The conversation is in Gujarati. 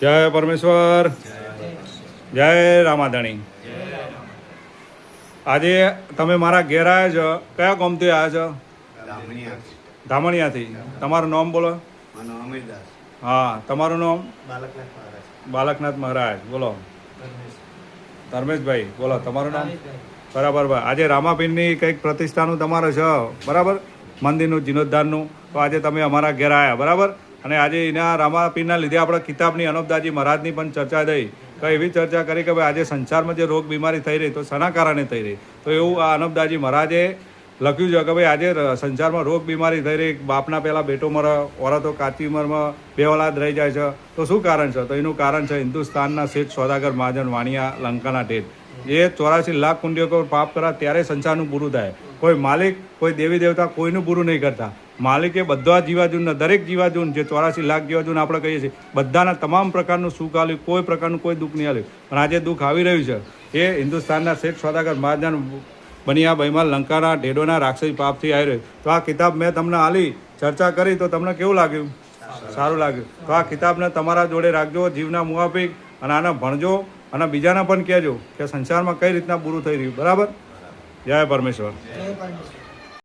જય પરમેશ્વર, જય રામાધણી. આજે તમે મારા ઘેર આવ્યા છો, કયા ગામથી આવ્યા છો? ધામણિયાથી. તમારું નામ બોલો. હા, તમારું નામ? બાલકનાથ મહારાજ. બોલો. ધર્મેશભાઈ. બોલો તમારું નામ? બરાબર ભાઈ. આજે રામાપીરની કંઈક પ્રતિષ્ઠાનું તમારે છે, બરાબર, મંદિરનું જીર્ણોદ્ધારનું. તો આજે તમે અમારા ઘેર આવ્યા, બરાબર. અને આજે એના રામાપીરના લીધે આપણે કિતાબની અનોપદાજી મહારાજની પણ ચર્ચા થઈ. તો એવી ચર્ચા કરી કે ભાઈ આજે સંસારમાં જે રોગ બીમારી થઈ રહી તો શાના કારણે થઈ રહી. તો એવું આ અનોપદાજી મહારાજે લખ્યું છે કે ભાઈ આજે સંસારમાં રોગ બીમારી થઈ રહી, બાપના પહેલાં બેટો મરે, ઓરતો કાચી ઉંમરમાં બે ઓલાદ રહી જાય છે. તો શું કારણ છે? તો એનું કારણ છે હિન્દુસ્તાનના શેઠ સોદાગર મહાજન વાણિયા લંકાના ટેટ. એ 84 લાખ કુંડીઓ પર પાપ કરા ત્યારે સંસારનું પૂરું થાય. કોઈ માલિક, કોઈ દેવી દેવતા કોઈનું પૂરું નહીં કરતા. માલિકે બધા જીવાજૂનના, દરેક જીવાજૂન જે 84 લાખ જીવાજૂન આપણે કહીએ છીએ, બધાના તમામ પ્રકારનું સુખ આવ્યું, કોઈ પ્રકારનું કોઈ દુઃખ નહીં આવ્યું. પણ આજે દુઃખ આવી રહ્યું છે એ હિન્દુસ્તાનના શેઠ સોદાગર મહાજન બનિયા બૈમાલ લંકાના ઢેડોના રાક્ષસી પાપથી આવી રહ્યું. તો આ કિતાબ મેં તમને આલી, ચર્ચા કરી, તો તમને કેવું લાગ્યું? સારું લાગ્યું. તો આ કિતાબને તમારા જોડે રાખજો, જીવના મુઆફિક, અને આને ભણજો અને બીજાને પણ કહેજો કે સંસારમાં કઈ રીતના પૂરું થઈ રહ્યું. બરાબર. જય પરમેશ્વર.